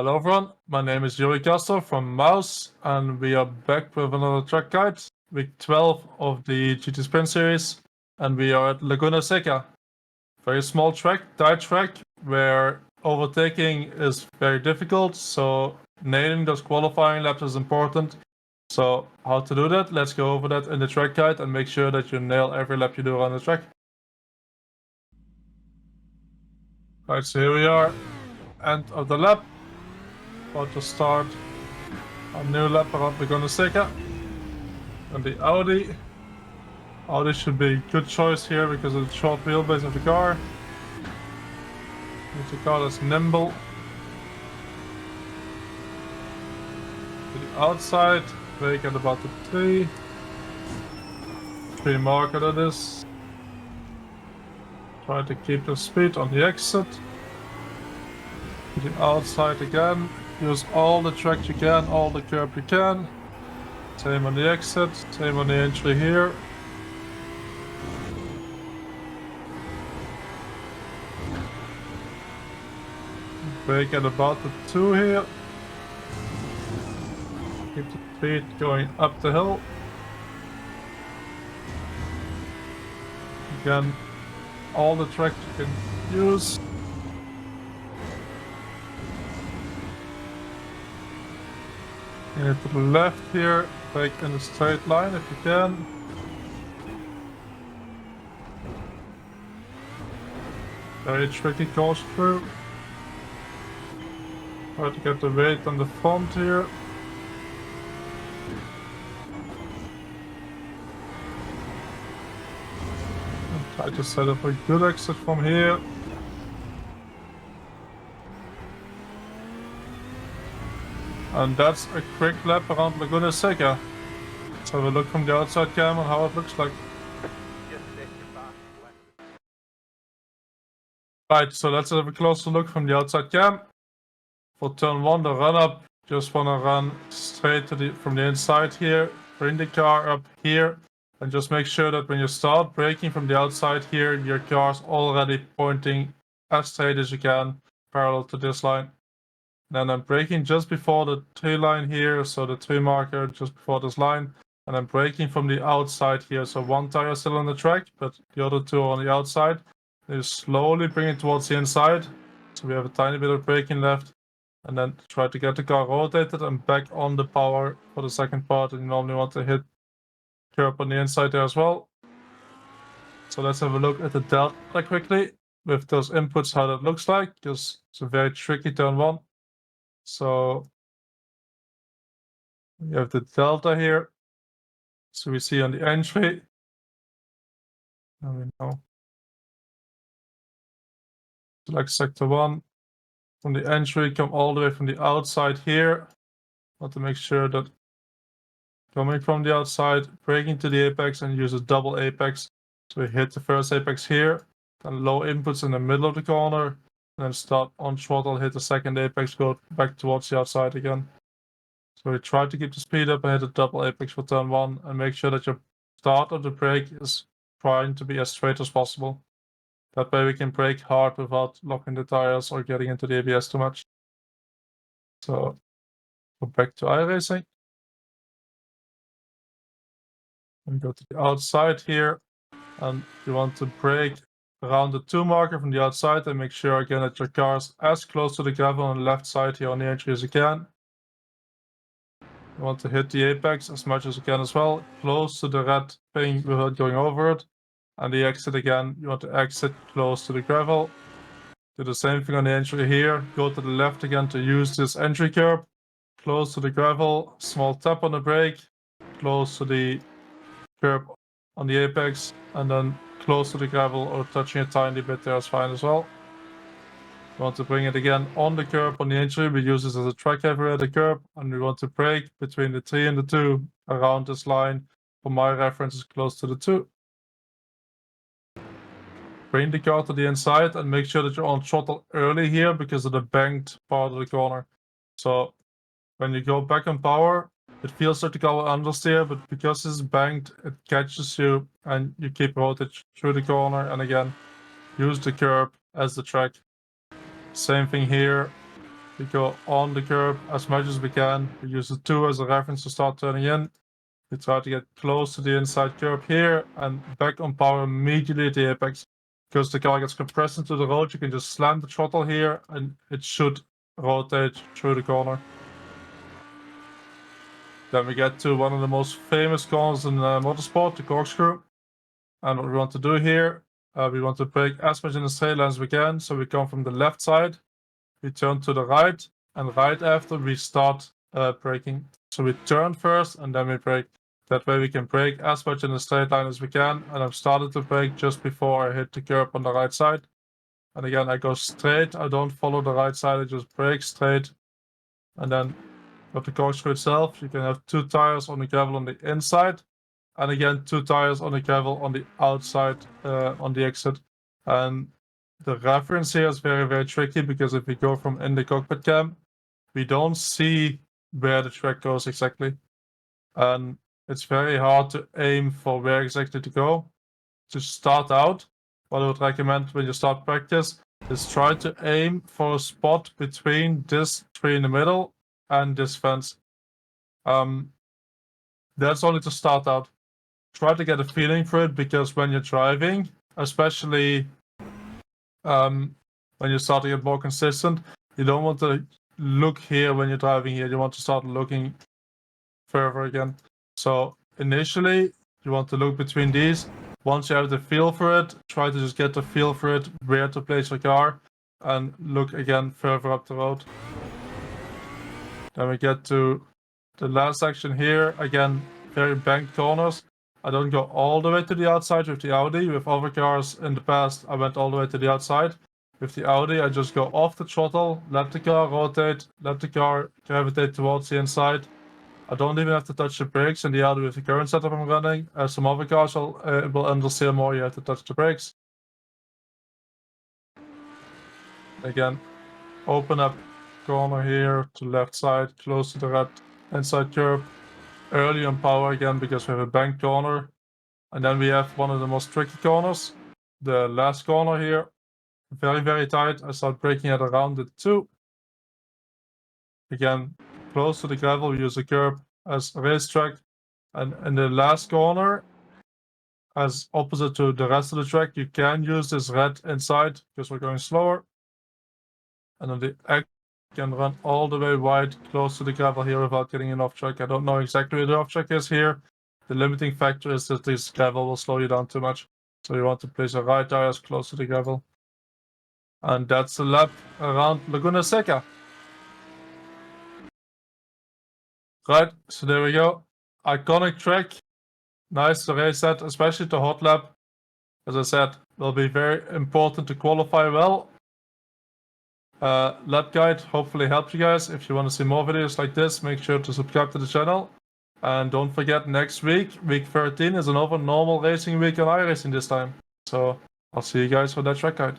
Hello everyone, my name is Yuri from Mouse, and we are back with another track guide, week 12 of the GT Sprint series, and we are at Laguna Seca. Very small track, tight track, where overtaking is very difficult, so nailing those qualifying laps is important. So how to do that? Let's go over that in the track guide and make sure that you nail every lap you do around the track. Right, so here we are, end of the lap. About to start a new lap around Laguna Seca. And the Audi. Audi should be a good choice here because of the short wheelbase of the car. It's a car that's nimble. To the outside, brake at about the 3 marker that is. Try to keep the speed on the exit. To the outside again. Use all the track you can, all the curb you can. Same on the exit, same on the entry here. Brake at about the 2 here. Keep the speed going up the hill. Again, all the track you can use. And to the left here, brake in a straight line if you can. Very tricky course through. Try to get the weight on the front here. And try to set up a good exit from here. And that's a quick lap around Laguna Seca. Let's have a look from the outside cam on how it looks like. Right, so let's have a closer look from the outside cam. For turn 1, the run up, just want to run straight to from the inside here, bring the car up here, and just make sure that when you start braking from the outside here, your car's already pointing as straight as you can, parallel to this line. Then I'm braking just before the 3 line here, so the 3 marker just before this line, and I'm braking from the outside here, so 1 tire still on the track, but the other 2 are on the outside. You slowly bring it towards the inside, so we have a tiny bit of braking left. And then try to get the car rotated and back on the power for the second part. And you normally want to hit curb on the inside there as well. So let's have a look at the delta quickly with those inputs, how that looks like, because it's a very tricky turn 1. So we have the delta here. So we see on the entry. And we know. Select sector 1. From the entry, come all the way from the outside here. Want to make sure that coming from the outside, braking to the apex and use a double apex. So we hit the first apex here, then low inputs in the middle of the corner, and then start on throttle, hit the second apex, go back towards the outside again. So we try to keep the speed up and hit a double apex for turn 1 and make sure that your start of the brake is trying to be as straight as possible. That way we can brake hard without locking the tires or getting into the ABS too much. So go back to iRacing. And go to the outside here. And you want to brake around the 2 marker from the outside and make sure again that your car is as close to the gravel on the left side here on the entry as you can. You want to hit the apex as much as you can as well, close to the red thing without going over it. And the exit again, you want to exit close to the gravel. Do the same thing on the entry here. Go to the left again to use this entry curb. Close to the gravel, small tap on the brake, close to the curb on the apex, and then close to the gravel or touching a tiny bit there is fine as well. We want to bring it again on the curb on the entry. We use this as a track heavier at the curb, and we want to brake between the 3 and the 2 around this line. For my reference, is close to the 2. Bring the car to the inside and make sure that you're on throttle early here because of the banked part of the corner. So when you go back on power, it feels like the car will understeer, but because it's banked, it catches you and you keep rotating through the corner. And again, use the curb as the track. Same thing here. We go on the curb as much as we can. We use the 2 as a reference to start turning in. We try to get close to the inside curb here and back on power immediately at the apex. Because the car gets compressed into the road, you can just slam the throttle here and it should rotate through the corner. Then we get to one of the most famous corners in motorsport, the corkscrew. And what we want to do here, we want to brake as much in the straight line as we can. So we come from the left side, we turn to the right, and right after we start braking. So we turn first and then we brake. That way we can brake as much in the straight line as we can. And I've started to brake just before I hit the curb on the right side. And again, I go straight. I don't follow the right side. I just brake straight. And then with the corkscrew itself, you can have 2 tires on the gravel on the inside. And again, 2 tires on the gravel on the outside on the exit. And the reference here is very, very tricky because if we go from in the cockpit cam, we don't see where the track goes exactly. And it's very hard to aim for where exactly to go. To start out, what I would recommend when you start practice is try to aim for a spot between this tree in the middle and this fence. That's only to start out. Try to get a feeling for it because when you're driving, especially when you start to get more consistent, you don't want to look here when you're driving here. You want to start looking further again. So initially, you want to look between these. Once you have the feel for it, try to just get the feel for it, where to place your car, and look again further up the road. Then we get to the last section here. Again, very banked corners. I don't go all the way to the outside with the Audi. With other cars in the past, I went all the way to the outside. With the Audi, I just go off the throttle, let the car rotate, let the car gravitate towards the inside. I don't even have to touch the brakes in the Audi with the current setup I'm running. Some other cars will understeer more, you have to touch the brakes. Again, open up corner here to left side, close to the red inside curb. Early on power again because we have a banked corner. And then we have one of the most tricky corners, the last corner here. Very, very tight. I start braking at around the 2. Again, close to the gravel, we use a curb as a racetrack. And in the last corner, as opposite to the rest of the track, you can use this red inside because we're going slower. And on the X, you can run all the way wide, close to the gravel here without getting an off track. I don't know exactly where the off track is here. The limiting factor is that this gravel will slow you down too much. So you want to place a right tire as close to the gravel. And that's the lap around Laguna Seca. Right, so there we go. Iconic track. Nice to race at, especially the Hotlap. As I said, will be very important to qualify well. Lap guide hopefully helped you guys. If you want to see more videos like this, make sure to subscribe to the channel. And don't forget, next week, week 13, is another normal racing week on iRacing this time. So I'll see you guys for that track guide.